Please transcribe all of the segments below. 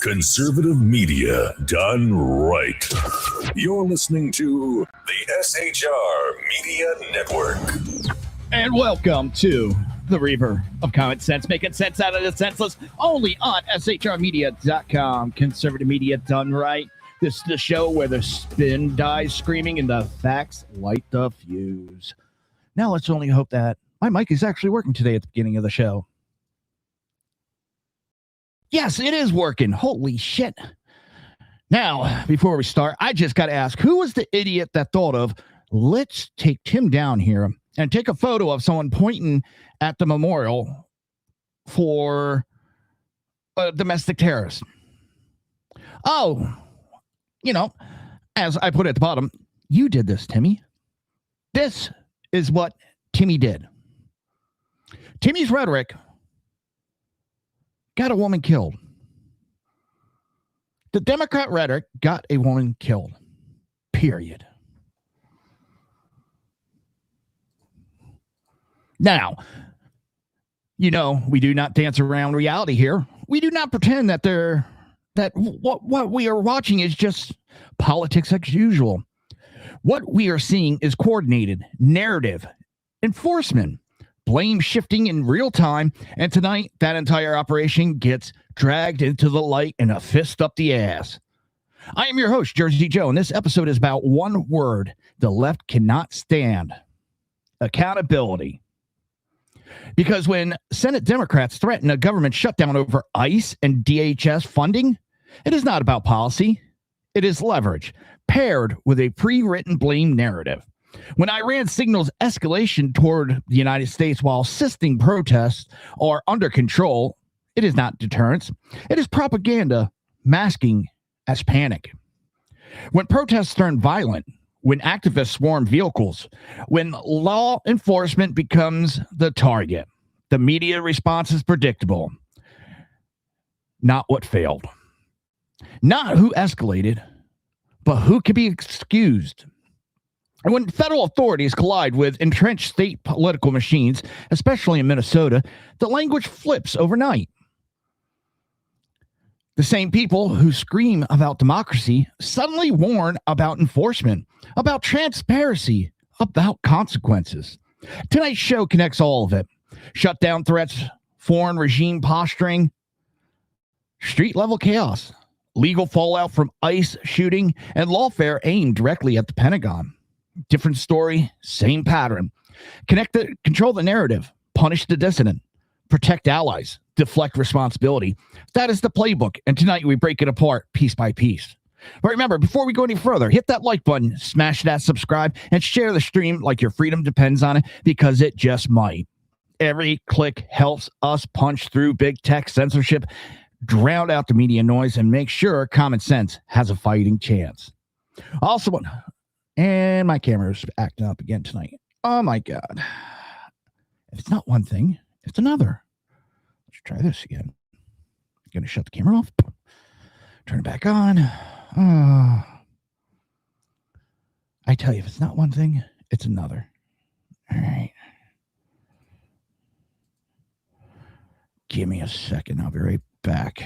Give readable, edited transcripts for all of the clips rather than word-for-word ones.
Conservative media done right. You're listening to the SHR Media Network. And welcome to the Reaver of Common Sense, making sense out of the senseless, only on shrmedia.com. Conservative media done right. This is the show where the spin dies screaming and the facts light the fuse. Now let's only hope that my mic is actually working today at the beginning of the show. Yes, it is working. Holy shit. Now, before we start, I just got to ask, who was the idiot that thought of, let's take Tim down here and take a photo of someone pointing at the memorial for a domestic terrorist? Oh, you know, as I put at the bottom, you did this, Timmy. This is what Timmy did. Timmy's rhetoric got a woman killed. The Democrat rhetoric got a woman killed. Period. Now, you know, we do not dance around reality here. We do not pretend that what we are watching is just politics as usual. What we are seeing is coordinated narrative, enforcement, blame shifting in real time, and tonight that entire operation gets dragged into the light and a fist up the ass. I am your host, Jersey Joe, and this episode is about one word the left cannot stand: accountability. Because when Senate Democrats threaten a government shutdown over ICE and DHS funding, it is not about policy. It is leverage paired with a pre-written blame narrative. When Iran signals escalation toward the United States while insisting protests are under control, it is not deterrence. It is propaganda masking as panic. When protests turn violent, when activists swarm vehicles, when law enforcement becomes the target, the media response is predictable. Not what failed. Not who escalated, but who can be excused. And when federal authorities collide with entrenched state political machines, especially in Minnesota, the language flips overnight. The same people who scream about democracy suddenly warn about enforcement, about transparency, about consequences. Tonight's show connects all of it. Shutdown threats, foreign regime posturing, street-level chaos, legal fallout from ICE shooting, and lawfare aimed directly at the Pentagon. Different story, same pattern. Control the narrative, punish the dissident, protect allies, deflect responsibility. That is the playbook, and tonight we break it apart piece by piece. But remember, before we go any further, hit that like button, smash that subscribe, and share the stream like your freedom depends on it, because it just might. Every click helps us punch through big tech censorship, drown out the media noise, and make sure common sense has a fighting chance. Also, and my camera's acting up again tonight. Oh my God. If it's not one thing, it's another. Let's try this again. I'm going to shut the camera off. Turn it back on. I tell you, if it's not one thing, it's another. All right. Give me a second. I'll be right back.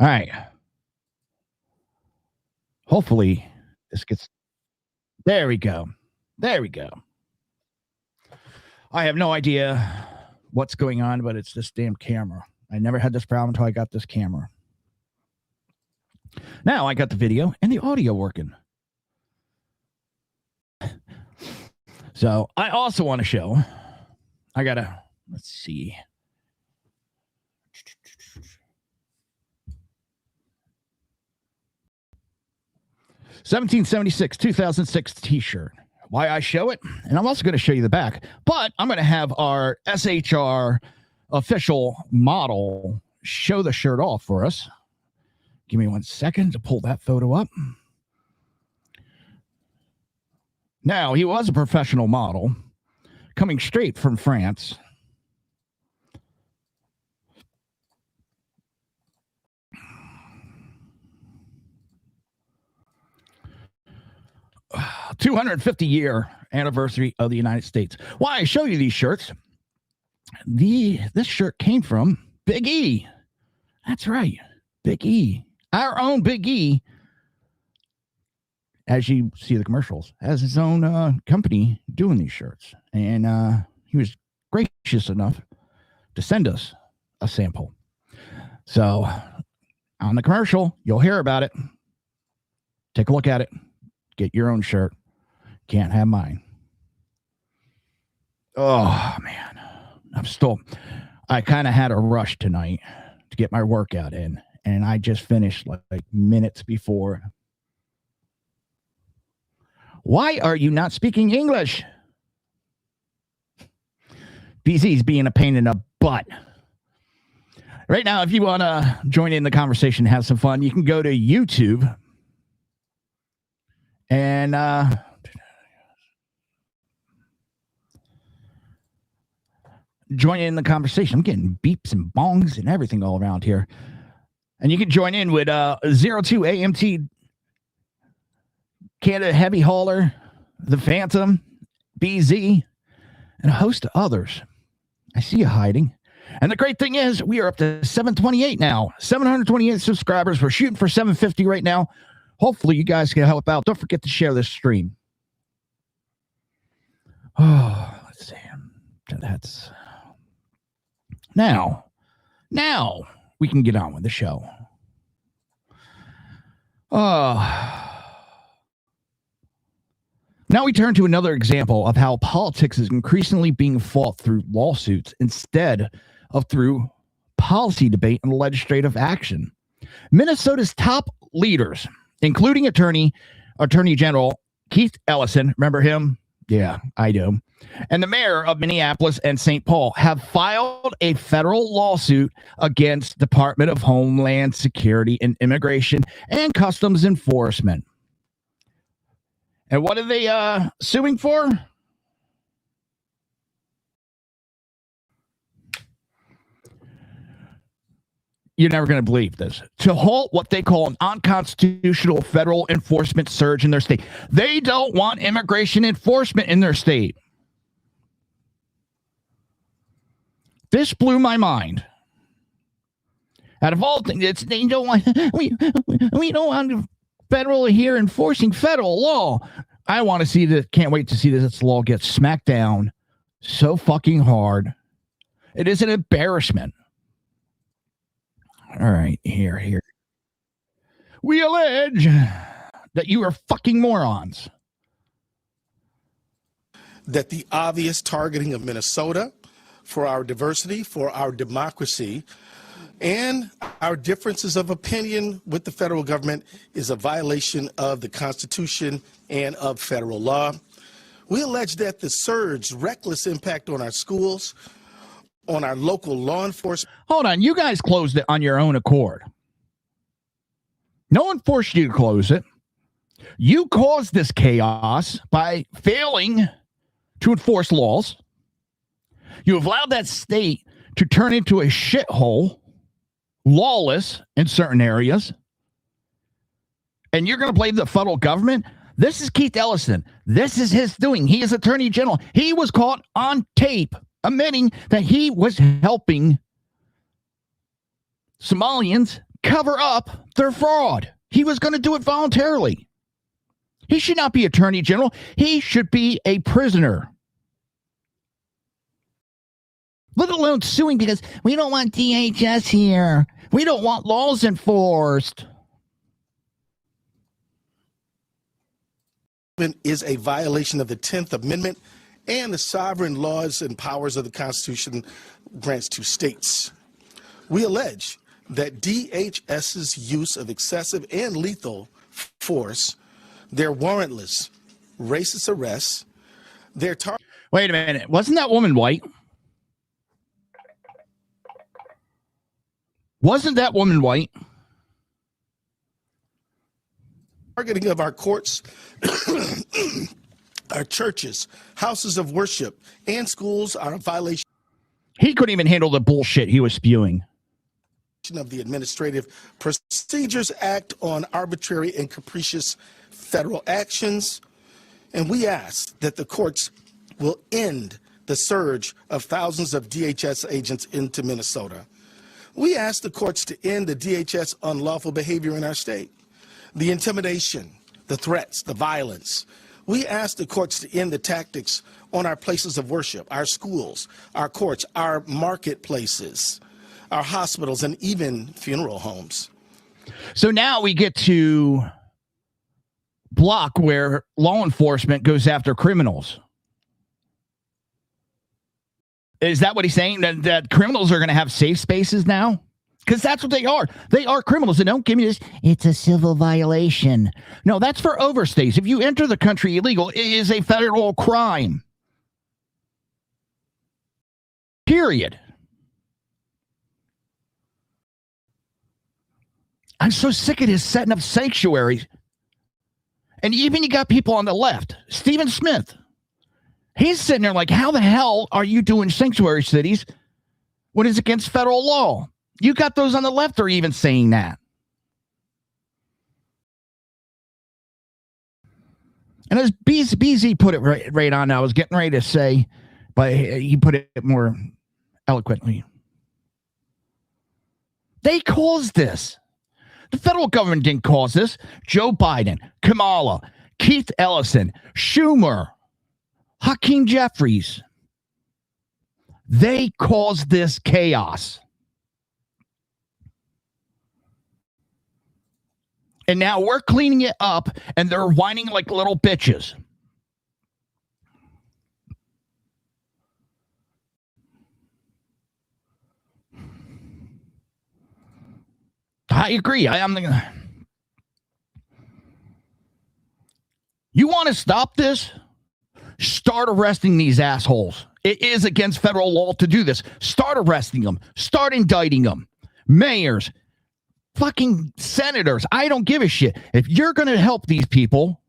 All right. Hopefully this gets... There we go. There we go. I have no idea what's going on, but it's this damn camera. I never had this problem until I got this camera. Now I got the video and the audio working. So I also want to show, let's see. (1776) 2006 t-shirt. Why I show it, and I'm also going to show you the back, but I'm going to have our SHR official model show the shirt off for us. Give me 1 second to pull that photo up. Now, he was a professional model coming straight from France. Uh, 250-year anniversary of the United States. Why I show you these shirts? This shirt came from Big E. That's right, Big E. Our own Big E, as you see the commercials, has his own company doing these shirts. And he was gracious enough to send us a sample. So on the commercial, you'll hear about it. Take a look at it. Get your own shirt. Can't have mine. Oh, man. I kind of had a rush tonight to get my workout in. And I just finished like minutes before. Why are you not speaking English? BZ's being a pain in the butt. Right now, if you want to join in the conversation, have some fun, you can go to YouTube and join in the conversation. I'm getting beeps and bongs and everything all around here. And you can join in with 02 AMT, Canada Heavy Hauler, The Phantom, BZ, and a host of others. I see you hiding. And the great thing is, we are up to 728 now. 728 subscribers. We're shooting for 750 right now. Hopefully, you guys can help out. Don't forget to share this stream. Oh, let's see. That's... Now, we can get on with the show. Now we turn to another example of how politics is increasingly being fought through lawsuits instead of through policy debate and legislative action. Minnesota's top leaders, including Attorney General Keith Ellison, remember him? Yeah, I do. And the mayor of Minneapolis and St. Paul have filed a federal lawsuit against Department of Homeland Security and Immigration and Customs Enforcement. And what are they suing for? You're never going to believe this. To halt what they call an unconstitutional federal enforcement surge in their state. They don't want immigration enforcement in their state. This blew my mind. Out of all things, they don't want. We don't want federal here enforcing federal law. I want to see that. Can't wait to see this law get smacked down so fucking hard. It is an embarrassment. All right, here. We allege that you are fucking morons. That the obvious targeting of Minnesota for our diversity, for our democracy, and our differences of opinion with the federal government is a violation of the Constitution and of federal law. We allege that the surge, reckless impact on our schools, on our local law enforcement. Hold on, you guys closed it on your own accord. No one forced you to close it. You caused this chaos by failing to enforce laws. You have allowed that state to turn into a shithole, lawless in certain areas. And you're going to blame the federal government? This is Keith Ellison. This is his doing. He is Attorney General. He was caught on tape admitting that he was helping Somalians cover up their fraud. He was going to do it voluntarily. He should not be attorney general. He should be a prisoner. Let alone suing because we don't want DHS here. We don't want laws enforced. Is a violation of the 10th Amendment and the sovereign laws and powers of the Constitution grants to states. We allege that DHS's use of excessive and lethal force, their warrantless racist arrests, their Wait a minute. Wasn't that woman white? Wasn't that woman white? Targeting of our courts, our churches, houses of worship, and schools are a violation. He couldn't even handle the bullshit he was spewing. Of the Administrative Procedures Act on arbitrary and capricious federal actions. And we ask that the courts will end the surge of thousands of DHS agents into Minnesota. We ask the courts to end the DHS unlawful behavior in our state, the intimidation, the threats, the violence. We ask the courts to end the tactics on our places of worship, our schools, our courts, our marketplaces, our hospitals, and even funeral homes. So now we get to block where law enforcement goes after criminals. Is that what he's saying? That criminals are going to have safe spaces now? Because that's what they are. They are criminals. And don't give me this, it's a civil violation. No, that's for overstays. If you enter the country illegal, it is a federal crime. Period. I'm so sick of this setting up sanctuaries. And even you got people on the left. Stephen Smith. He's sitting there like, how the hell are you doing sanctuary cities when it's against federal law? You got those on the left are even saying that. And as BZ put it right on, I was getting ready to say, but he put it more eloquently. They caused this. The federal government didn't cause this. Joe Biden, Kamala, Keith Ellison, Schumer, Hakeem Jeffries. They caused this chaos. And now we're cleaning it up, and they're whining like little bitches. I agree. You want to stop this? Start arresting these assholes. It is against federal law to do this. Start arresting them. Start indicting them. Mayors, fucking senators. I don't give a shit. If you're going to help these people,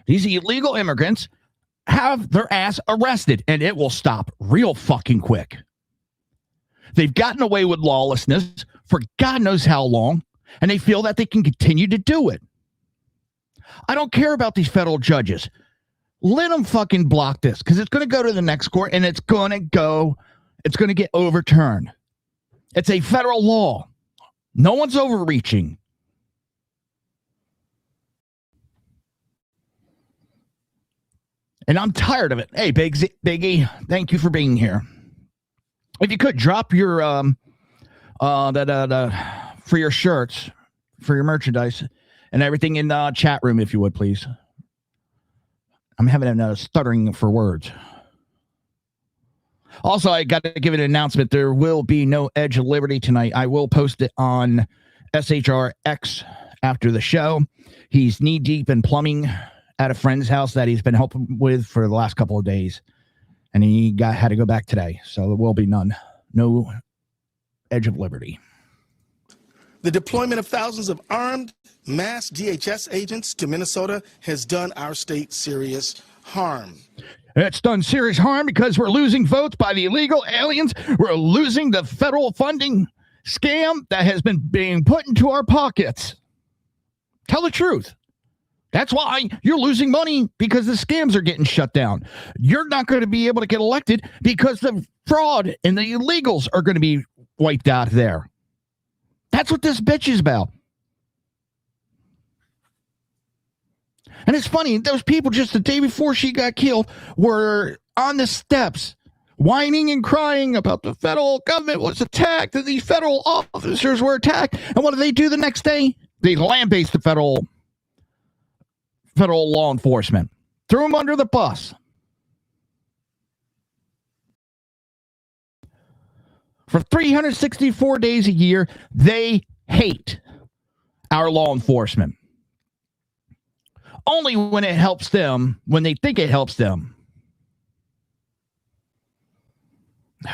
these illegal immigrants, have their ass arrested, and it will stop real fucking quick. They've gotten away with lawlessness for God knows how long, and they feel that they can continue to do it. I don't care about these federal judges. Let them fucking block this, because it's going to go to the next court, and it's going to get overturned. It's a federal law. No one's overreaching. And I'm tired of it. Hey, Biggie, thank you for being here. If you could drop your for your shirts, for your merchandise, and everything in the chat room, if you would, please. I'm having a stuttering for words. Also, I got to give an announcement. There will be no Edge of Liberty tonight. I will post it on SHRX after the show. He's knee deep in plumbing at a friend's house that he's been helping with for the last couple of days. And he had to go back today. So there will be no Edge of Liberty. The deployment of thousands of armed mass DHS agents to Minnesota has done our state serious harm. It's done serious harm because we're losing votes by the illegal aliens. We're losing the federal funding scam that has been being put into our pockets. Tell the truth. That's why you're losing money, because the scams are getting shut down. You're not going to be able to get elected because the fraud and the illegals are going to be wiped out there. That's what this bitch is about. And it's funny, those people just the day before she got killed were on the steps whining and crying about the federal government was attacked, that these federal officers were attacked. And what do they do the next day? They lambaste the federal law enforcement. Threw them under the bus. For 364 days a year, they hate our law enforcement. Only when it helps them, when they think it helps them. The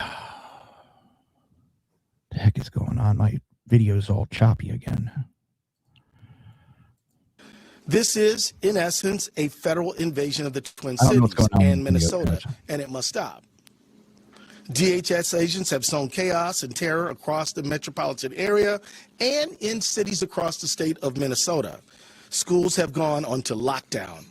heck is going on? My video's all choppy again. This is, in essence, a federal invasion of the Twin Cities and Minnesota, and it must stop. DHS agents have sown chaos and terror across the metropolitan area and in cities across the state of Minnesota. Schools have gone onto lockdown.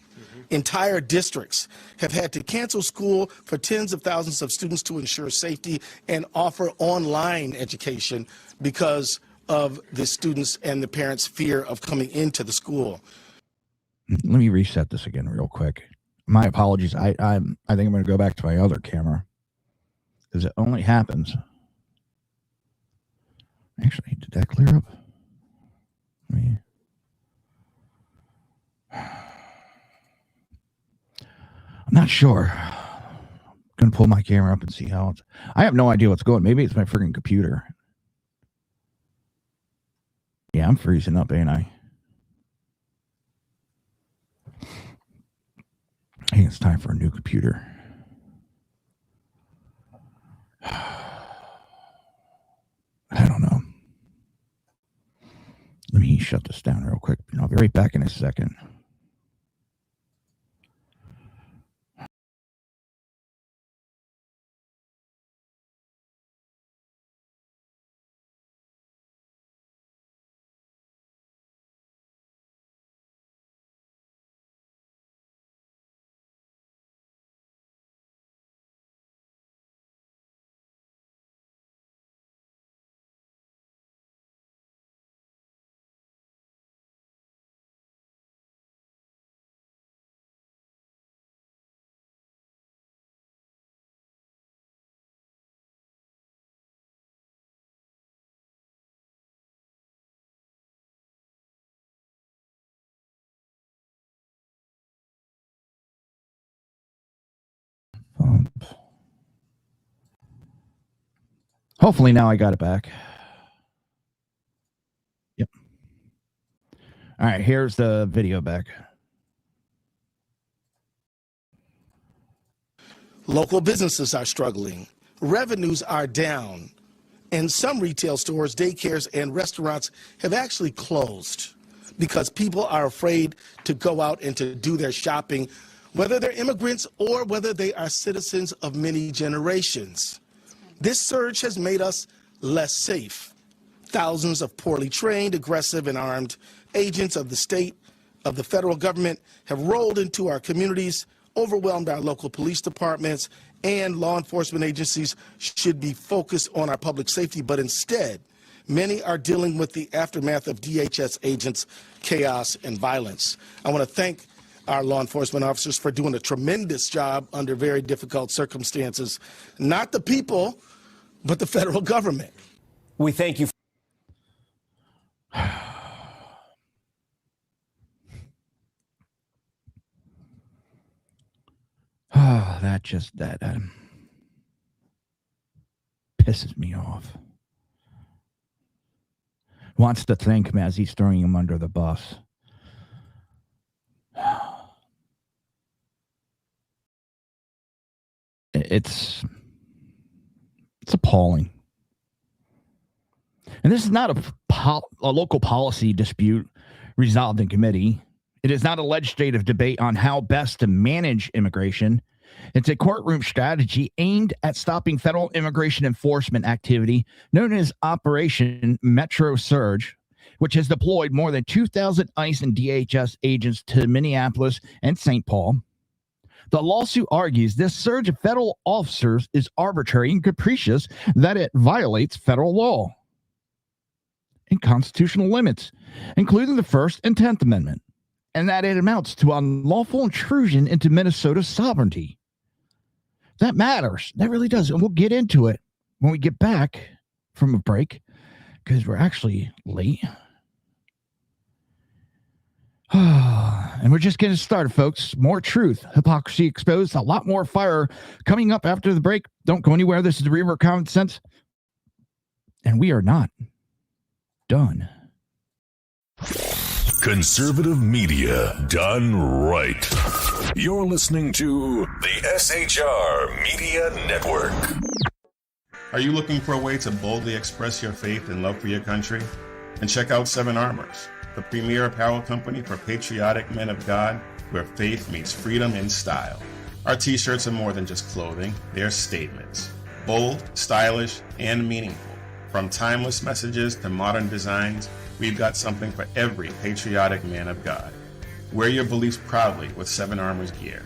Entire districts have had to cancel school for tens of thousands of students to ensure safety and offer online education because of the students and the parents' fear of coming into the school. Let me reset this again real quick. My apologies. I think I'm going to go back to my other camera because it only happens. Actually, did that clear up? I'm not sure. I'm going to pull my camera up and see how it's... I have no idea what's going. Maybe it's my freaking computer. Yeah, I'm freezing up, ain't I? I think it's time for a new computer. I don't know. Let me shut this down real quick. I'll be right back in a second. Hopefully now I got it back. Yep. All right, here's the video back. Local businesses are struggling. Revenues are down. And some retail stores, daycares, and restaurants have actually closed because people are afraid to go out and to do their shopping, whether they're immigrants or whether they are citizens of many generations. This surge has made us less safe. Thousands of poorly trained, aggressive, and armed agents of the state, of the federal government have rolled into our communities, overwhelmed our local police departments, and law enforcement agencies should be focused on our public safety, but instead, many are dealing with the aftermath of DHS agents' chaos and violence. I want to thank our law enforcement officers for doing a tremendous job under very difficult circumstances. Not the people, but the federal government. We thank you. Oh, that pisses me off. Wants to thank him as he's throwing him under the bus. It's appalling. And this is not a local policy dispute resolved in committee. It is not a legislative debate on how best to manage immigration. It's a courtroom strategy aimed at stopping federal immigration enforcement activity known as Operation Metro Surge, which has deployed more than 2,000 ICE and DHS agents to Minneapolis and St. Paul. The lawsuit argues this surge of federal officers is arbitrary and capricious, that it violates federal law. and constitutional limits, including the First and 10th Amendment, and that it amounts to unlawful intrusion into Minnesota's sovereignty. That matters. That really does. And we'll get into it when we get back from a break, because we're actually late. And we're just getting started, folks. More truth, hypocrisy exposed, a lot more fire coming up after the break. Don't go anywhere. This is the Reaver of Common Sense, and we are not done. Conservative media done right. You're listening to the SHR Media Network. Are you looking for a way to boldly express your faith and love for your country? And check out Seven Armors, the premier apparel company for patriotic men of God, where faith meets freedom in style. Our t-shirts are more than just clothing, they're statements. Bold, stylish, and meaningful. From timeless messages to modern designs, we've got something for every patriotic man of God. Wear your beliefs proudly with Seven Armors gear.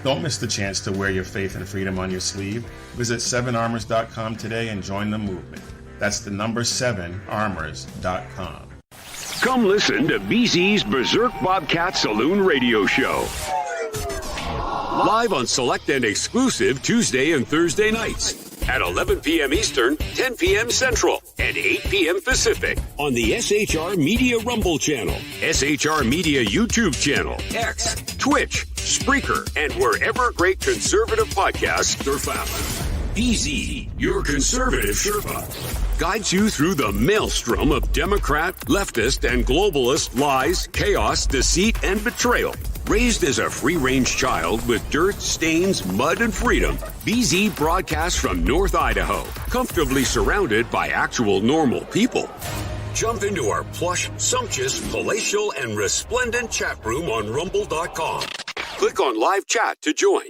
Don't miss the chance to wear your faith and freedom on your sleeve. Visit 7armors.com today and join the movement. That's the number 7armors.com. Come listen to BZ's Berserk Bobcat Saloon Radio Show. Live on select and exclusive Tuesday and Thursday nights at 11 p.m. Eastern, 10 p.m. Central, and 8 p.m. Pacific on the SHR Media Rumble channel, SHR Media YouTube channel, X, Twitch, Spreaker, and wherever great conservative podcasts are found. BZ, your conservative Sherpa, guides you through the maelstrom of Democrat, leftist, and globalist lies, chaos, deceit, and betrayal. Raised as a free-range child with dirt, stains, mud, and freedom, BZ broadcasts from North Idaho, comfortably surrounded by actual normal people. Jump into our plush, sumptuous, palatial, and resplendent chat room on rumble.com. Click on live chat to join.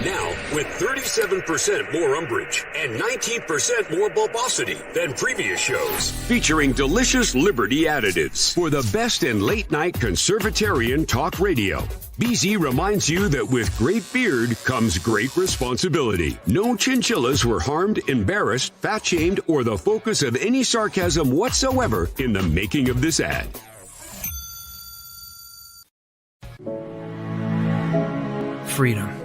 Now, with 37% more umbrage and 19% more bulbosity than previous shows, featuring delicious Liberty additives for the best in late-night conservatarian talk radio. BZ reminds you that with great beard comes great responsibility. No chinchillas were harmed, embarrassed, fat-shamed, or the focus of any sarcasm whatsoever in the making of this ad. Freedom.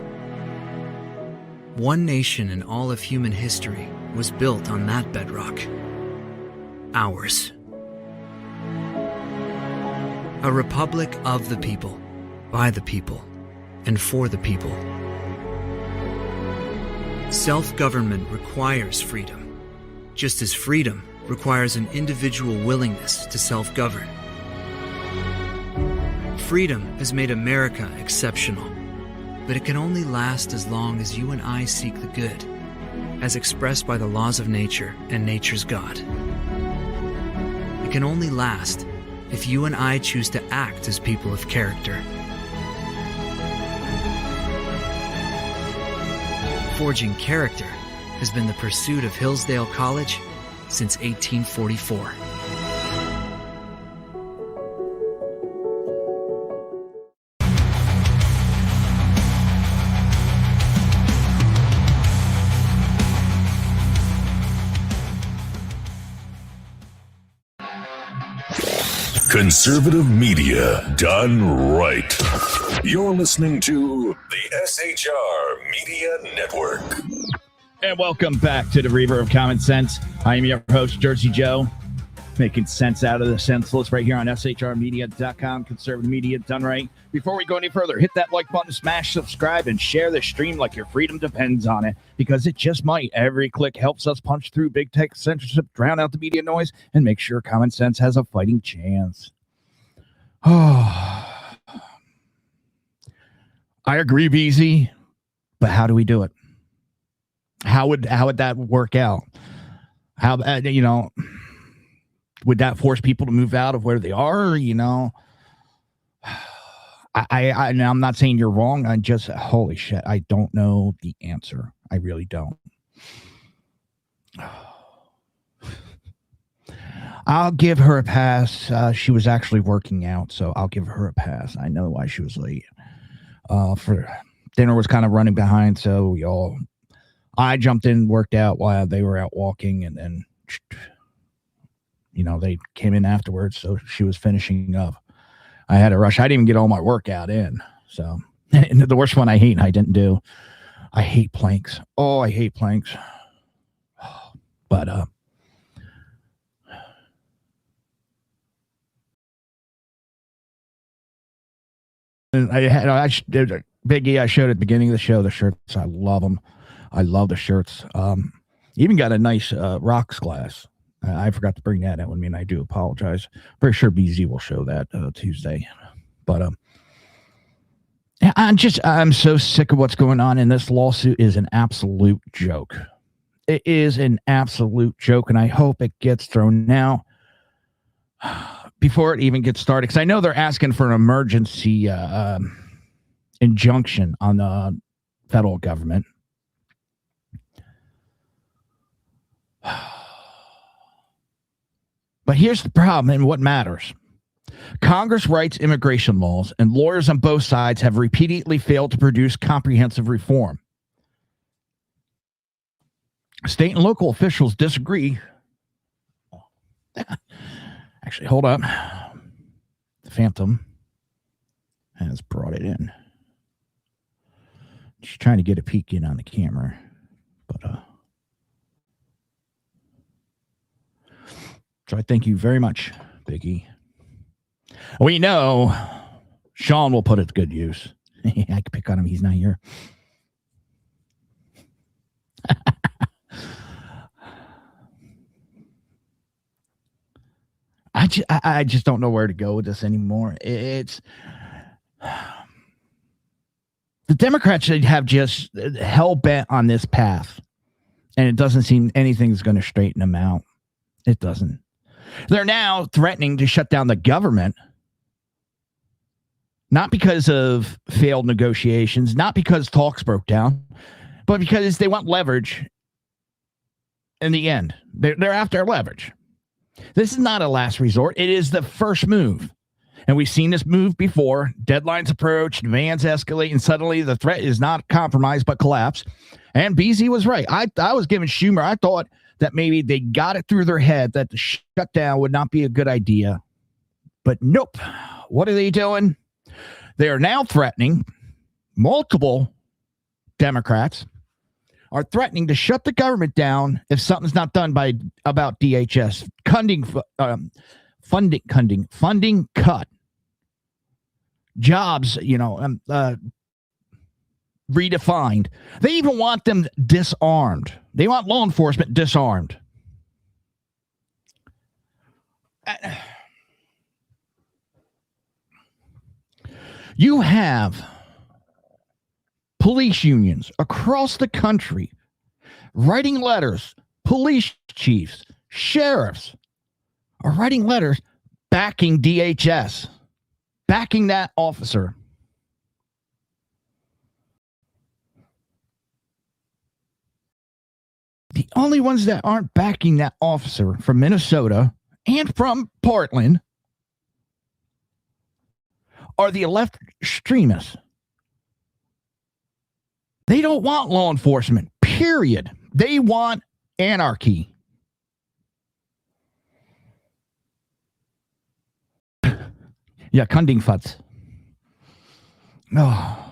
One nation in all of human history was built on that bedrock. Ours. A republic of the people, by the people, and for the people. Self-government requires freedom, just as freedom requires an individual willingness to self-govern. Freedom has made America exceptional. But it can only last as long as you and I seek the good, as expressed by the laws of nature and nature's God. It can only last if you and I choose to act as people of character. Forging character has been the pursuit of Hillsdale College since 1844. Conservative media done right. You're listening to the SHR Media Network. And welcome back to the Reaver of Common Sense. I am your host, Jersey Joe, making sense out of the senseless right here on shrmedia.com. Conservative media done right. Before we go any further, hit that like button, smash subscribe, and share the stream like your freedom depends on it, because it just might. Every click helps us punch through big tech censorship, drown out the media noise, and make sure common sense has a fighting chance. Oh, I agree, BZ, but how do we do it? How would that work out? How, would that force people to move out of where they are? I'm not saying you're wrong. I'm just, holy shit, I don't know the answer. I really don't. I'll give her a pass. She was actually working out, so I'll give her a pass. I know why she was late. For dinner was kind of running behind, so I jumped in, worked out while they were out walking, and then they came in afterwards, so she was finishing up. I had to rush. I didn't even get all my workout in. So, and the worst one I hate, and I didn't do. I hate planks. Oh, I hate planks. But Biggie, I showed at the beginning of the show the shirts. I love them. I love the shirts. Even got a nice rocks glass. I forgot to bring that in with me, and I do apologize. Pretty sure BZ will show that Tuesday. But I'm so sick of what's going on, and this lawsuit is an absolute joke. It is an absolute joke, and I hope it gets thrown now before it even gets started. Because I know they're asking for an emergency injunction on the federal government. But here's the problem and what matters. Congress writes immigration laws, and lawyers on both sides have repeatedly failed to produce comprehensive reform. State and local officials disagree. Actually, hold up. The Phantom has brought it in. She's trying to get a peek in on the camera, but so I thank you very much, Biggie. We know Sean will put it to good use. I can pick on him. He's not here. I just don't know where to go with this anymore. It's the Democrats should have just hell bent on this path, and it doesn't seem anything's going to straighten them out. It doesn't. They're now threatening to shut down the government, not because of failed negotiations, not because talks broke down, but because they want leverage in the end. They're after leverage. This is not a last resort. It is the first move. And we've seen this move before. Deadlines approach, demands escalate, and suddenly the threat is not compromise but collapse. And BZ was right. I was giving Schumer, I thought that maybe they got it through their head that the shutdown would not be a good idea. But nope. What are they doing? They are now threatening, multiple Democrats are threatening to shut the government down if something's not done about DHS. Funding cut. Jobs, redefined. They even want them disarmed. They want law enforcement disarmed. You have police unions across the country writing letters. Police chiefs, sheriffs are writing letters backing DHS, backing that officer. The only ones that aren't backing that officer from Minnesota and from Portland are the left extremists. They don't want law enforcement, period. They want anarchy. Yeah, Kundingfuts. Oh.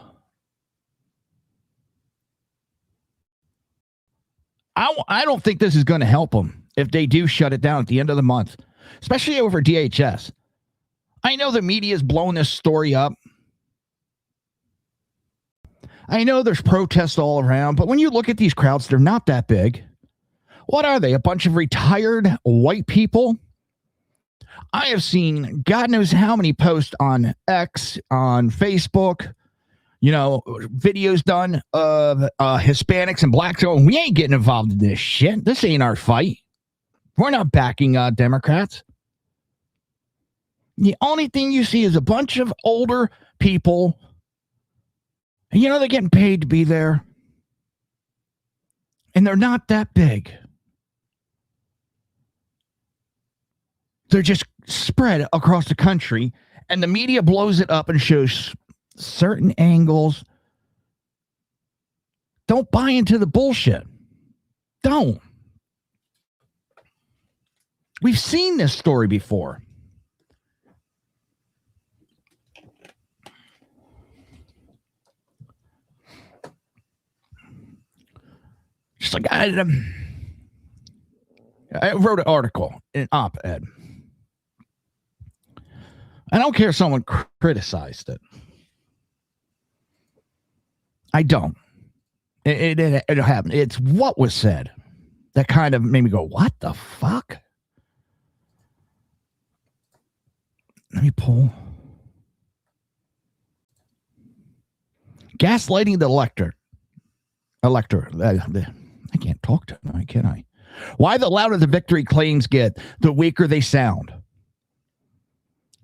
I don't think this is going to help them if they do shut it down at the end of the month, especially over DHS. I know the media is blowing this story up. I know there's protests all around, but when you look at these crowds, they're not that big. What are they? A bunch of retired white people? I have seen God knows how many posts on X, on Facebook, videos done of Hispanics and blacks going, we ain't getting involved in this shit. This ain't our fight. We're not backing Democrats. The only thing you see is a bunch of older people. And they're getting paid to be there. And they're not that big. They're just spread across the country. And the media blows it up and shows certain angles. Don't buy into the bullshit. Don't. We've seen this story before. Just like I wrote an article, an op-ed. I don't care if someone criticized it. I don't. It happened. It's what was said that kind of made me go, what the fuck? Let me pull. Gaslighting the elector. I can't talk to them, can I? Why the louder the victory claims get, the weaker they sound.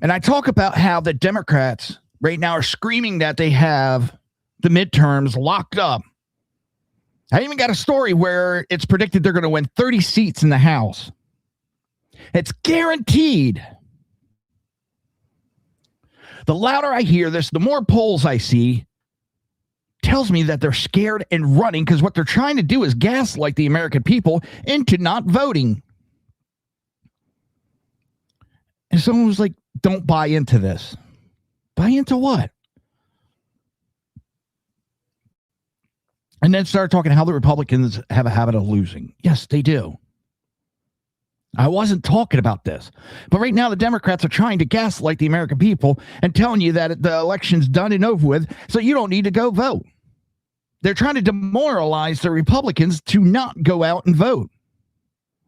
And I talk about how the Democrats right now are screaming that they have the midterms locked up. I even got a story where it's predicted they're going to win 30 seats in the House. It's guaranteed. The louder I hear this, the more polls I see, tells me that they're scared and running because what they're trying to do is gaslight the American people into not voting. And someone was like, don't buy into this. Buy into what? And then started talking how the Republicans have a habit of losing. Yes, they do. I wasn't talking about this. But right now, the Democrats are trying to gaslight the American people and telling you that the election's done and over with, so you don't need to go vote. They're trying to demoralize the Republicans to not go out and vote.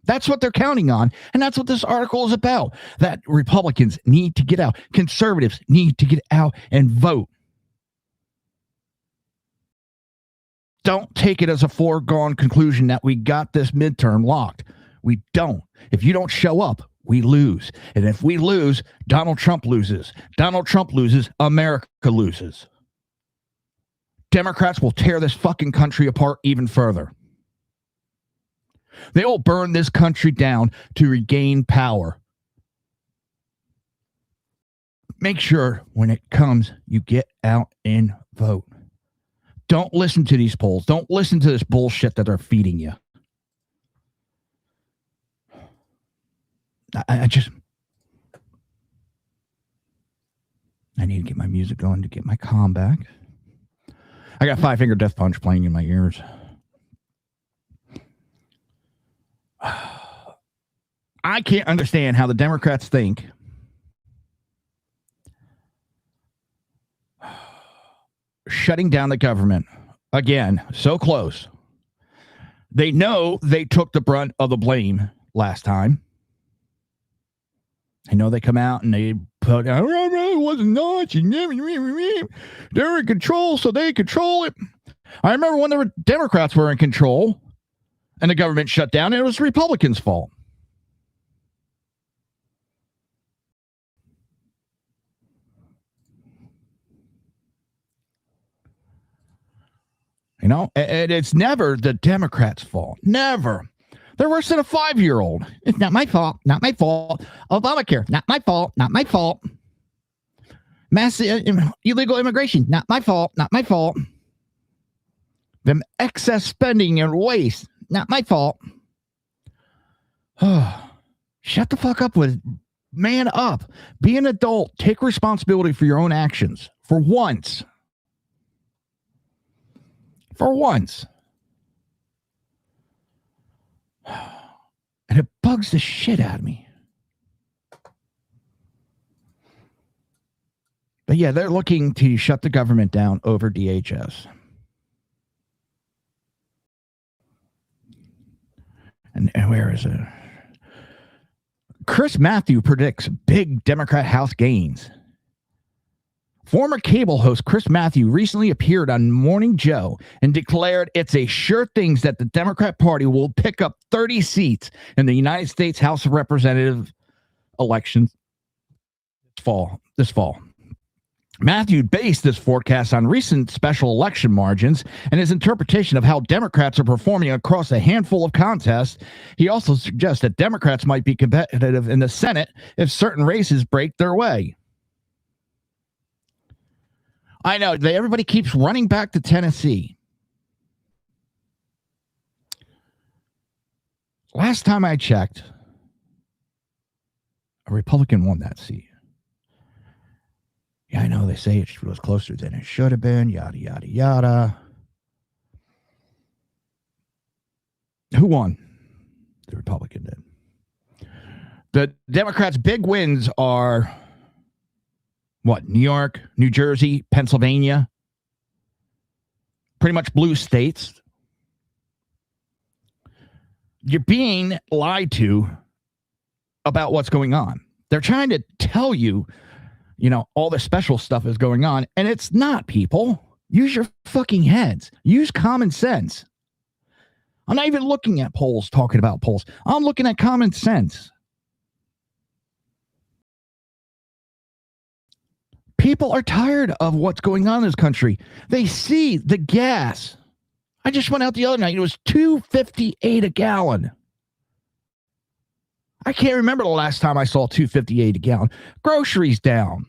That's what they're counting on. And that's what this article is about. That Republicans need to get out. Conservatives need to get out and vote. Don't take it as a foregone conclusion that we got this midterm locked. We don't. If you don't show up, we lose. And if we lose, Donald Trump loses. Donald Trump loses, America loses. Democrats will tear this fucking country apart even further. They will burn this country down to regain power. Make sure when it comes, you get out and vote. Don't listen to these polls. Don't listen to this bullshit that they're feeding you. I need to get my music going to get my calm back. I got Five Finger Death Punch playing in my ears. I can't understand how the Democrats think shutting down the government, again, so close. They know they took the brunt of the blame last time. I know they come out and they put, it wasn't nuts. They're in control, so they control it. I remember when the Democrats were in control and the government shut down, and it was the Republicans' fault. You know, and it's never the Democrats' fault. Never. They're worse than a 5-year-old. It's not my fault. Not my fault. Obamacare. Not my fault. Not my fault. Mass illegal immigration. Not my fault. Not my fault. Them excess spending and waste. Not my fault. Shut the fuck up with man up. Be an adult. Take responsibility for your own actions. For once. For once. And it bugs the shit out of me. But yeah, they're looking to shut the government down over DHS. And where is it? Chris Matthew predicts big Democrat House gains. Former cable host Chris Matthew recently appeared on Morning Joe and declared it's a sure thing that the Democrat Party will pick up 30 seats in the United States House of Representatives elections this fall. Matthew based this forecast on recent special election margins and his interpretation of how Democrats are performing across a handful of contests. He also suggests that Democrats might be competitive in the Senate if certain races break their way. I know everybody keeps running back to Tennessee. Last time I checked, A Republican won that seat. Yeah, I know they say it was closer than it should have been, yada, yada, yada. Who won? The Republican did. The Democrats' big wins are what? New York, New Jersey, Pennsylvania. Pretty much blue states. You're being lied to about what's going on. They're trying to tell you, all the special stuff is going on, and it's not, people. Use your fucking heads. Use common sense. I'm not even looking at polls, talking about polls. I'm looking at common sense. People are tired of what's going on in this country. They see the gas. I just went out the other night. It was $2.58 a gallon. I can't remember the last time I saw $2.58 a gallon. Groceries down.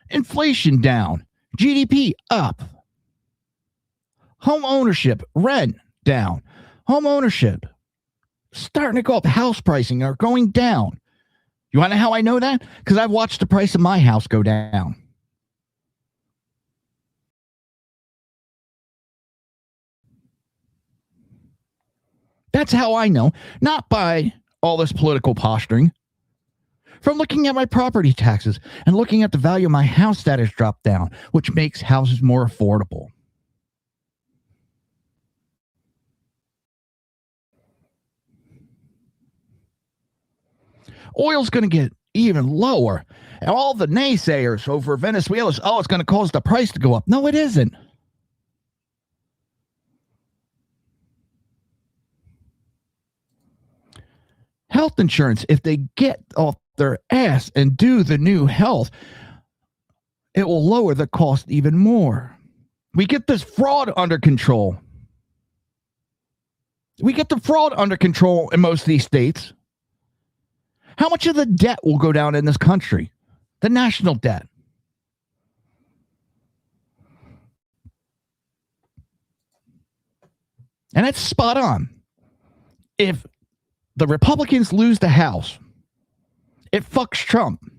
Inflation down. GDP up. Home ownership, rent down. Home ownership starting to go up. House pricing are going down. You want to know how I know that? Because I've watched the price of my house go down. That's how I know. Not by all this political posturing. From looking at my property taxes and looking at the value of my house that has dropped down, which makes houses more affordable. Oil's going to get even lower. And all the naysayers over Venezuela, it's going to cause the price to go up. No, it isn't. Health insurance, if they get off their ass and do the new health, it will lower the cost even more. We get this fraud under control. We get the fraud under control in most of these states. How much of the debt will go down in this country? The national debt. And it's spot on. If the Republicans lose the House, it fucks Trump.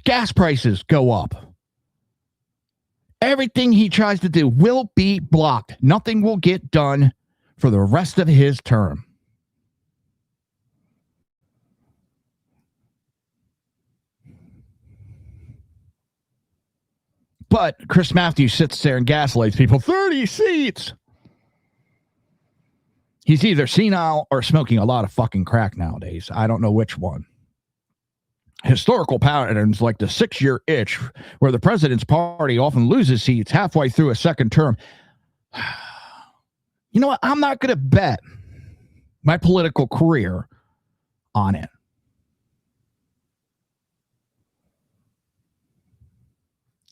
Gas prices go up. Everything he tries to do will be blocked. Nothing will get done for the rest of his term. But Chris Matthews sits there and gaslights people. 30 seats. He's either senile or smoking a lot of fucking crack nowadays. I don't know which one. Historical patterns like the 6-year itch, where the president's party often loses seats halfway through a second term. You know what? I'm not going to bet my political career on it.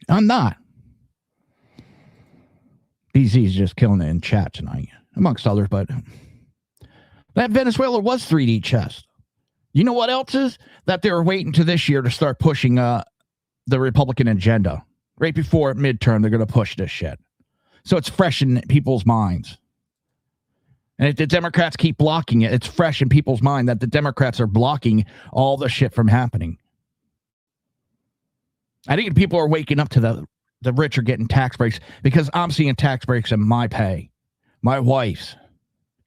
I'm not. BZ's just killing it in chat tonight, amongst others, but that Venezuela was 3D chess. You know what else is? That they were waiting to this year to start pushing the Republican agenda. Right before midterm, they're going to push this shit. So it's fresh in people's minds. And if the Democrats keep blocking it, it's fresh in people's mind that the Democrats are blocking all the shit from happening. I think people are waking up to the rich are getting tax breaks, because I'm seeing tax breaks in my pay. My wife's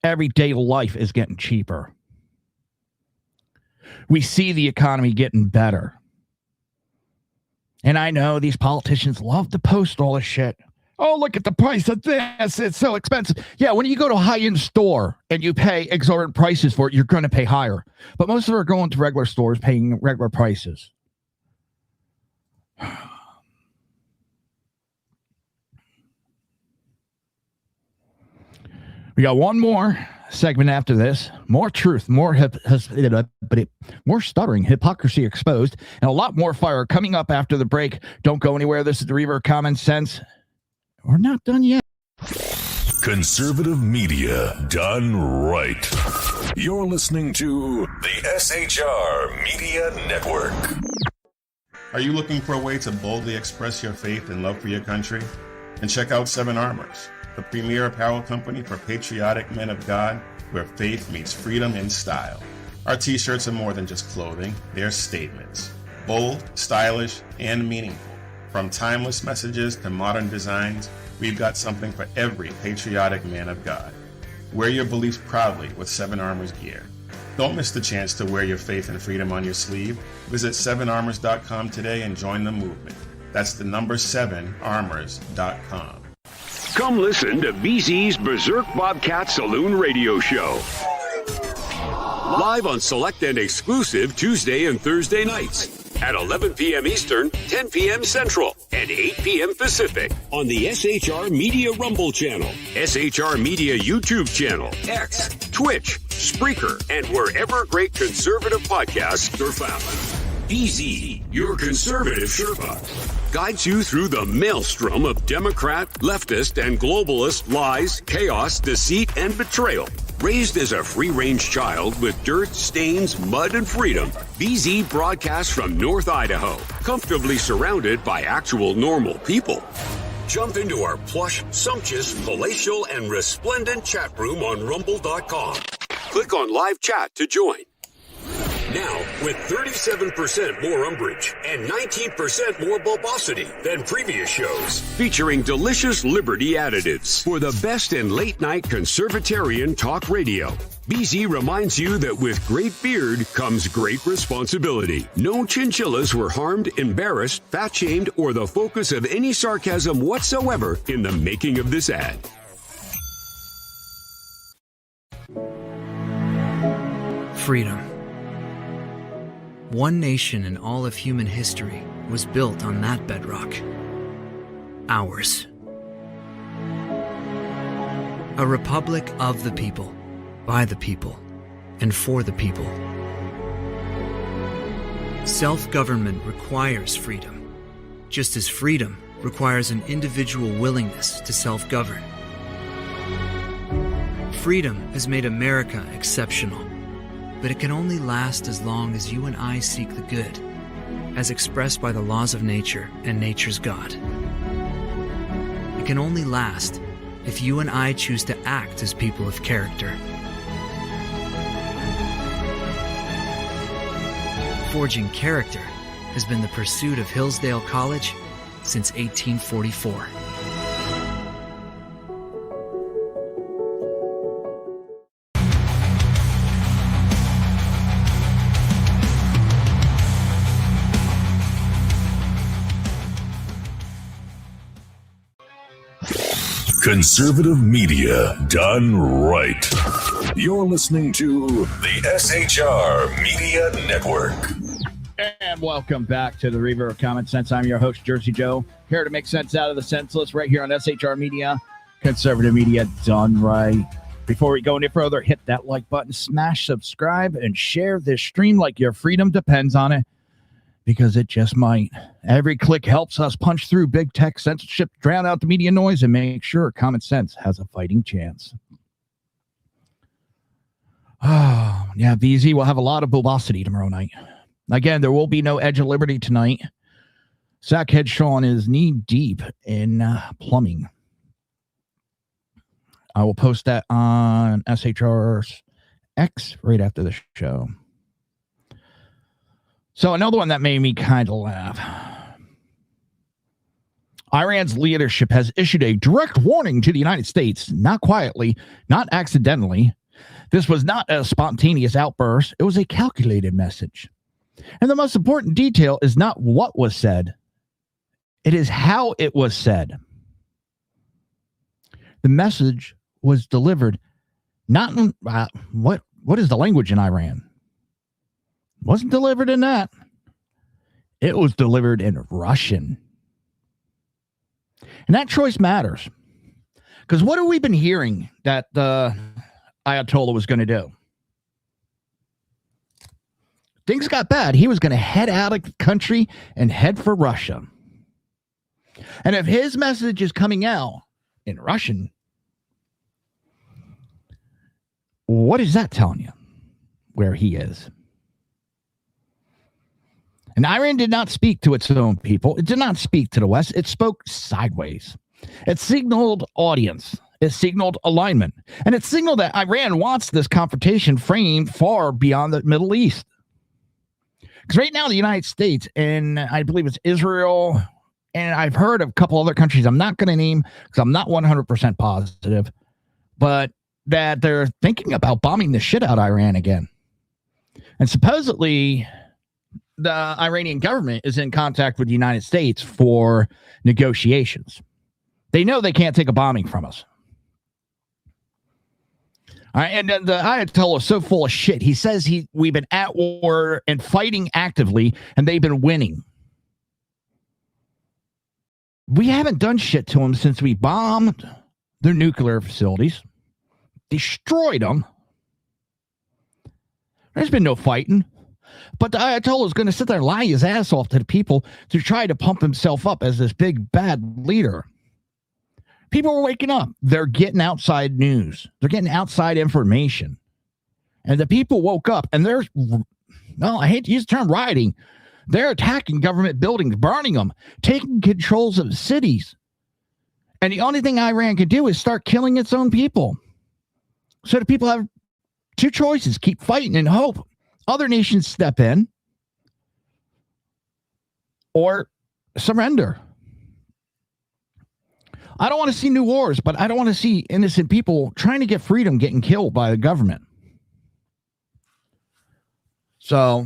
everyday life is getting cheaper. We see the economy getting better. And I know these politicians love to post all this shit. Oh, look at the price of this. It's so expensive. Yeah, when you go to a high-end store and you pay exorbitant prices for it, you're going to pay higher. But most of them are going to regular stores paying regular prices. We got one more segment after this. More truth, more stuttering, hypocrisy exposed, and a lot more fire coming up after the break. Don't go anywhere. This is the Reaver of Common Sense. We're not done yet. Conservative media done right. You're listening to the SHR Media Network. Are you looking for a way to boldly express your faith and love for your country? And check out 7 Armors, the premier apparel company for patriotic men of God, where faith meets freedom in style. Our t-shirts are more than just clothing, they're statements. Bold, stylish, and meaningful. From timeless messages to modern designs, we've got something for every patriotic man of God. Wear your beliefs proudly with 7 Armors gear. Don't miss the chance to wear your faith and freedom on your sleeve. Visit 7armors.com today and join the movement. That's the number 7armors.com. Come listen to BZ's Berserk Bobcat Saloon Radio Show. Live on select and exclusive Tuesday and Thursday nights at 11 p.m. Eastern, 10 p.m. Central, and 8 p.m. Pacific on the SHR Media Rumble channel, SHR Media YouTube channel, X, Twitch, Spreaker, and wherever great conservative podcasts are found. BZ, your conservative Sherpa, guides you through the maelstrom of Democrat, leftist, and globalist lies, chaos, deceit, and betrayal. Raised as a free-range child with dirt, stains, mud, and freedom, BZ broadcasts from North Idaho, comfortably surrounded by actual normal people. Jump into our plush, sumptuous, palatial, and resplendent chat room on rumble.com. Click on live chat to join. Now, with 37% more umbrage and 19% more bulbosity than previous shows, featuring delicious Liberty additives for the best in late-night conservatarian talk radio. BZ reminds you that with great beard comes great responsibility. No chinchillas were harmed, embarrassed, fat-shamed, or the focus of any sarcasm whatsoever in the making of this ad. Freedom. One nation in all of human history was built on that bedrock. Ours. A republic of the people, by the people, and for the people. Self-government requires freedom, just as freedom requires an individual willingness to self-govern. Freedom has made America exceptional. But it can only last as long as you and I seek the good, as expressed by the laws of nature and nature's God. It can only last if you and I choose to act as people of character. Forging character has been the pursuit of Hillsdale College since 1844. Conservative media done right. You're listening to the SHR Media Network. And welcome back to the Reaver of Common Sense. I'm your host, Jersey Joe, here to make sense out of the senseless right here on SHR Media. Conservative media done right. Before we go any further, hit that like button, smash subscribe, and share this stream like your freedom depends on it. Because it just might. Every click helps us punch through big tech censorship, drown out the media noise, and make sure common sense has a fighting chance. Oh, yeah, BZ will have a lot of bulbosity tomorrow night. Again, there will be no Edge of Liberty tonight. Sackhead Sean is knee-deep in plumbing. I will post that on SHR's X right after the show. So another one that made me kind of laugh. Iran's leadership has issued a direct warning to the United States, not quietly, not accidentally. This was not a spontaneous outburst. It was a calculated message. And the most important detail is not what was said. It is how it was said. The message was delivered not in, what is the language in Iran? Wasn't delivered in that. It was delivered in Russian. And that choice matters. Because what have we been hearing that the Ayatollah was going to do? Things got bad. He was going to head out of the country and head for Russia. And if his message is coming out in Russian, what is that telling you? Where he is? And Iran did not speak to its own people. It did not speak to the West. It spoke sideways. It signaled audience. It signaled alignment, and it signaled that Iran wants this confrontation framed far beyond the Middle East. Because right now, the United States, and I believe it's Israel, and I've heard of a couple other countries I'm not going to name because I'm not 100% positive, but that they're thinking about bombing the shit out of Iran again. And supposedly, the Iranian government is in contact with the United States for negotiations. They know they can't take a bombing from us. All right, and the Ayatollah is so full of shit. He says we've been at war and fighting actively, and they've been winning. We haven't done shit to them since we bombed their nuclear facilities, destroyed them. There's been no fighting. But the Ayatollah is going to sit there and lie his ass off to the people to try to pump himself up as this big bad leader. People are waking up. They're getting outside news. They're getting outside information. And the people woke up and they're, well, I hate to use the term rioting. They're attacking government buildings, burning them, taking controls of cities. And the only thing Iran can do is start killing its own people. So the people have two choices: keep fighting and hope other nations step in, or surrender. I don't want to see new wars, but I don't want to see innocent people trying to get freedom getting killed by the government. So,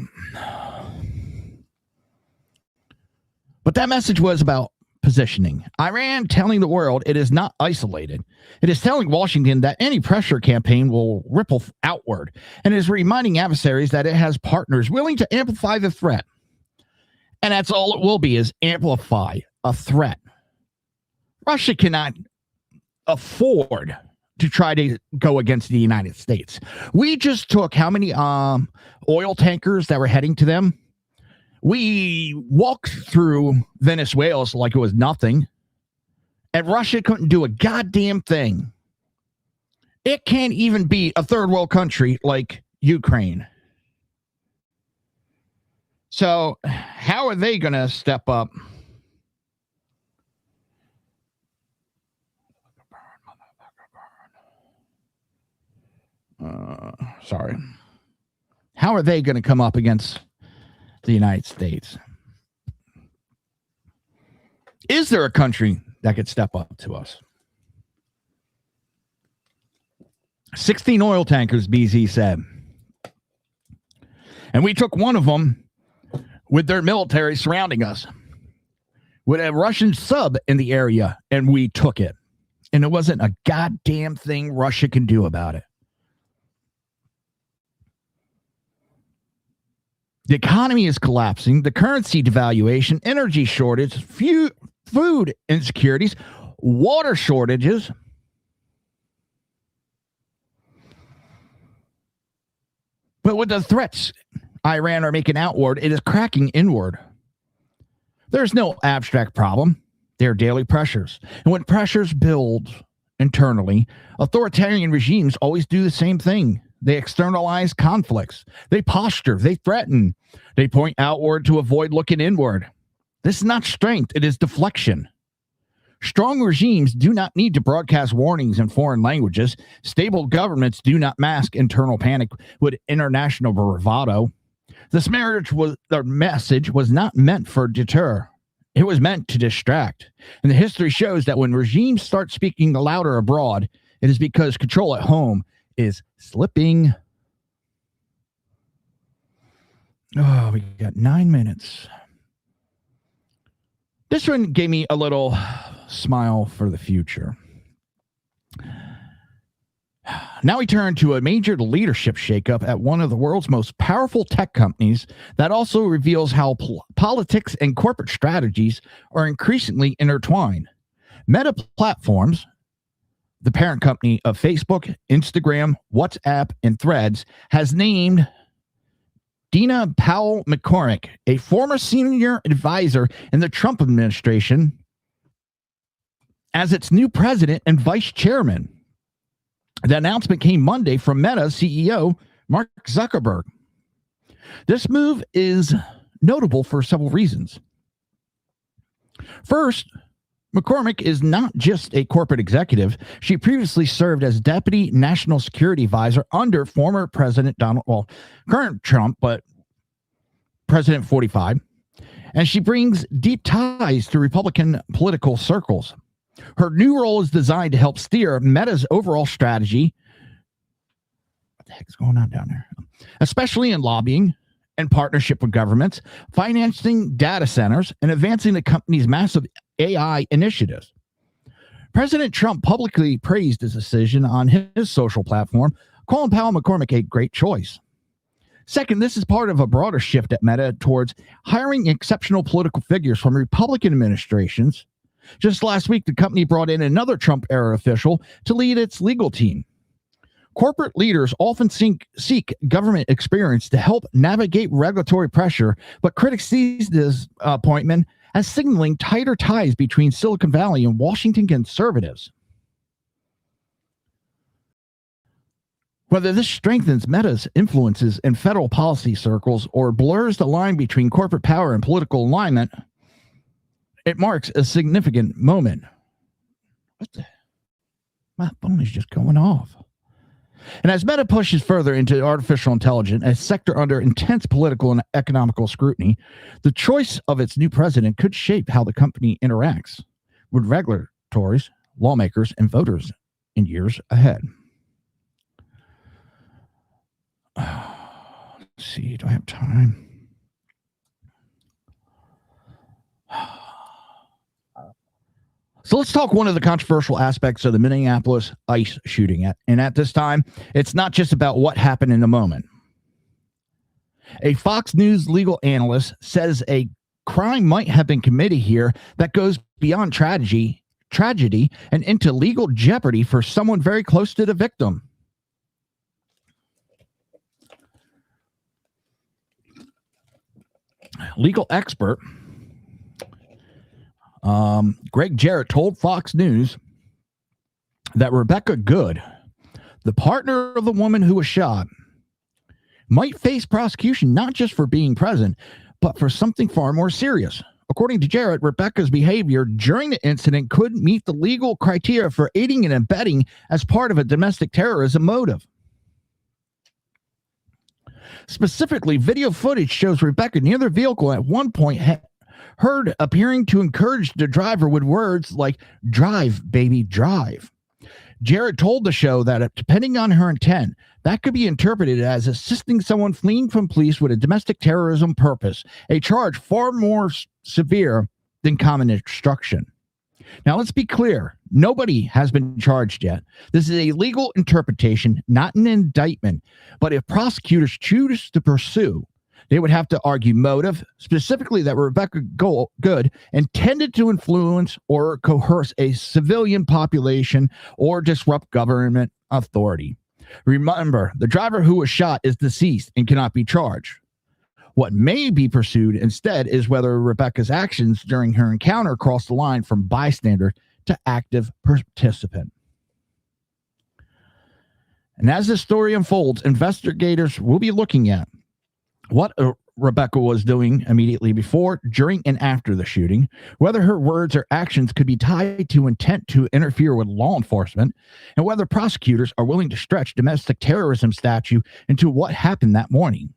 but that message was about positioning. Iran telling the world it is not isolated. It is telling Washington that any pressure campaign will ripple outward, and is reminding adversaries that it has partners willing to amplify the threat. And that's all it will be, is amplify a threat. Russia cannot afford to try to go against the United States. We just took how many oil tankers that were heading to them? We walked through Venezuela like it was nothing, and Russia couldn't do a goddamn thing. It can't even beat a third world country like Ukraine. So how are they going to step up? Sorry. How are they going to come up against the United States? Is there a country that could step up to us? 16 oil tankers, BZ said. And we took one of them with their military surrounding us, with a Russian sub in the area, and we took it. And it wasn't a goddamn thing Russia can do about it. The economy is collapsing, the currency devaluation, energy shortage, food insecurities, water shortages. But with the threats Iran are making outward, it is cracking inward. There's no abstract problem. There are daily pressures. And when pressures build internally, authoritarian regimes always do the same thing. They externalize conflicts. They posture. They threaten. They point outward to avoid looking inward. This is not strength. It is deflection. Strong regimes do not need to broadcast warnings in foreign languages. Stable governments do not mask internal panic with international bravado. This message was not meant for deter. It was meant to distract. And the history shows that when regimes start speaking louder abroad, it is because control at home is slipping. Oh, we got 9 minutes. This one gave me a little smile for the future. Now we turn to a major leadership shakeup at one of the world's most powerful tech companies that also reveals how politics and corporate strategies are increasingly intertwined. Meta Platforms, the parent company of Facebook, Instagram, WhatsApp, and Threads, has named Dina Powell McCormick, a former senior advisor in the Trump administration, as its new president and vice chairman. The announcement came Monday from Meta CEO Mark Zuckerberg. This move is notable for several reasons. First, McCormick is not just a corporate executive. She previously served as Deputy National Security Advisor under former President current Trump, but President 45. And she brings deep ties to Republican political circles. Her new role is designed to help steer Meta's overall strategy. What the heck's going on down there? Especially in lobbying and partnership with governments, financing data centers, and advancing the company's massive AI initiatives. President Trump publicly praised his decision on his social platform, calling Powell McCormick a great choice. Second, this is part of a broader shift at Meta towards hiring exceptional political figures from Republican administrations. Just last week, the company brought in another Trump-era official to lead its legal team. Corporate leaders often seek government experience to help navigate regulatory pressure, but critics see this appointment as signaling tighter ties between Silicon Valley and Washington conservatives. Whether this strengthens Meta's influences in federal policy circles or blurs the line between corporate power and political alignment, it marks a significant moment. My phone is just going off. And as Meta pushes further into artificial intelligence, a sector under intense political and economical scrutiny, the choice of its new president could shape how the company interacts with regulators, lawmakers, and voters in years ahead. Let's see, do I have time? So let's talk one of the controversial aspects of the Minneapolis ICE shooting. And at this time, it's not just about what happened in the moment. A Fox News legal analyst says a crime might have been committed here that goes beyond tragedy and into legal jeopardy for someone very close to the victim. Legal expert Greg Jarrett told Fox News that Rebecca Good, the partner of the woman who was shot, might face prosecution not just for being present, but for something far more serious. According to Jarrett, Rebecca's behavior during the incident could meet the legal criteria for aiding and abetting as part of a domestic terrorism motive. Specifically, video footage shows Rebecca near their vehicle at one point heard appearing to encourage the driver with words like, "Drive, baby, drive." Jarrett told the show that depending on her intent, that could be interpreted as assisting someone fleeing from police with a domestic terrorism purpose, a charge far more severe than common obstruction. Now, let's be clear. Nobody has been charged yet. This is a legal interpretation, not an indictment. But if prosecutors choose to pursue, they would have to argue motive, specifically that Rebecca Good intended to influence or coerce a civilian population or disrupt government authority. Remember, the driver who was shot is deceased and cannot be charged. What may be pursued instead is whether Rebecca's actions during her encounter crossed the line from bystander to active participant. And as this story unfolds, investigators will be looking at what Rebecca was doing immediately before, during, and after the shooting, whether her words or actions could be tied to intent to interfere with law enforcement, and whether prosecutors are willing to stretch domestic terrorism statute into what happened that morning.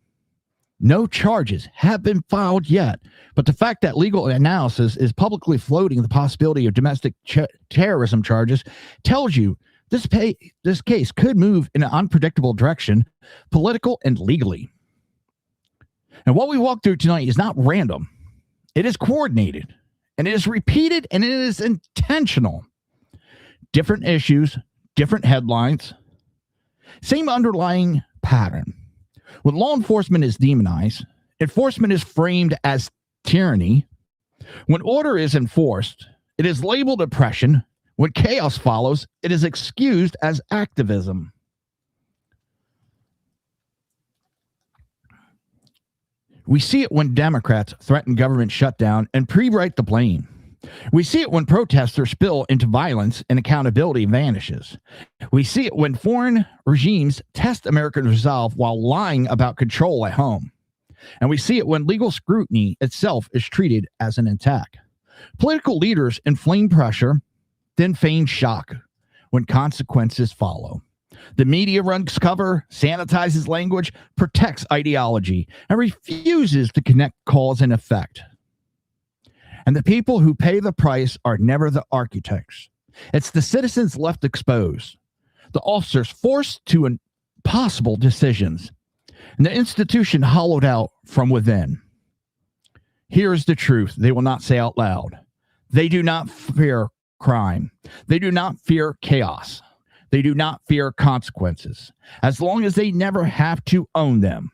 No charges have been filed yet, but the fact that legal analysis is publicly floating the possibility of domestic terrorism charges tells you this case could move in an unpredictable direction, political and legally. And what we walk through tonight is not random. It is coordinated, and it is repeated, and it is intentional. Different issues, different headlines, same underlying pattern. When law enforcement is demonized, enforcement is framed as tyranny. When order is enforced, it is labeled oppression. When chaos follows, it is excused as activism. We see it when Democrats threaten government shutdown and pre-write the blame. We see it when protesters spill into violence and accountability vanishes. We see it when foreign regimes test American resolve while lying about control at home. And we see it when legal scrutiny itself is treated as an attack. Political leaders inflame pressure, then feign shock when consequences follow. The media runs cover, sanitizes language, protects ideology, and refuses to connect cause and effect. And the people who pay the price are never the architects. It's the citizens left exposed, the officers forced to impossible decisions, and the institution hollowed out from within. Here is the truth they will not say out loud. They do not fear crime. They do not fear chaos. They do not fear consequences, as long as they never have to own them.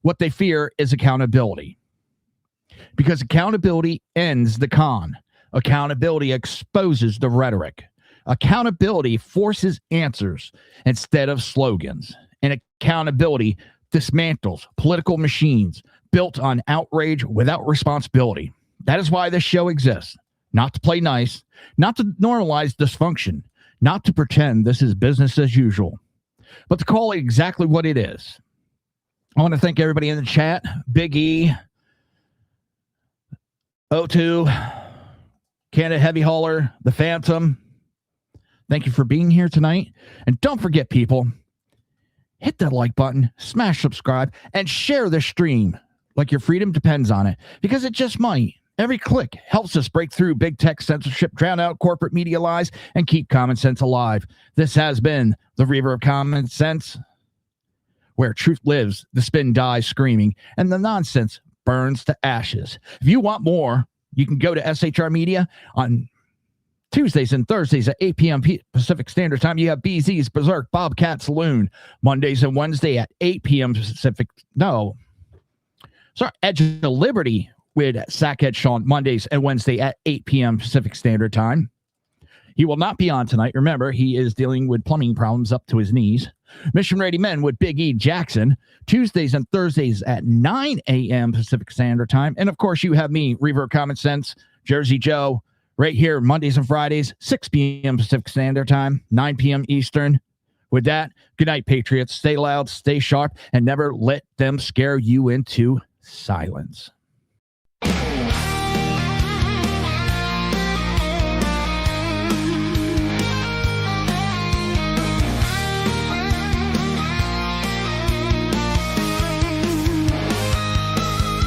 What they fear is accountability. Because accountability ends the con. Accountability exposes the rhetoric. Accountability forces answers instead of slogans. And accountability dismantles political machines built on outrage without responsibility. That is why this show exists. Not to play nice, not to normalize dysfunction, not to pretend this is business as usual, but to call it exactly what it is. I want to thank everybody in the chat. Big E, O2, Canada Heavy Hauler, The Phantom. Thank you for being here tonight. And don't forget, people, hit that like button, smash subscribe, and share the stream like your freedom depends on it, because it just might. Every click helps us break through big tech censorship, drown out corporate media lies, and keep common sense alive. This has been the Reaver of Common Sense, where truth lives, the spin dies screaming, and the nonsense burns to ashes. If you want more, you can go to SHR Media on Tuesdays and Thursdays at 8 p.m. Pacific Standard Time. You have BZ's Berserk Bobcat Saloon Mondays and Wednesday at 8 p.m. Pacific. Edge of Liberty with Sackhead Sean Mondays and Wednesday at 8 p.m. Pacific Standard Time. He will not be on tonight. Remember, he is dealing with plumbing problems up to his knees. Mission Ready Men with Big E Jackson, Tuesdays and Thursdays at 9 a.m. Pacific Standard Time. And, of course, you have me, Reaver of Common Sense, Jersey Joe, right here Mondays and Fridays, 6 p.m. Pacific Standard Time, 9 p.m. Eastern. With that, good night, Patriots. Stay loud, stay sharp, and never let them scare you into silence.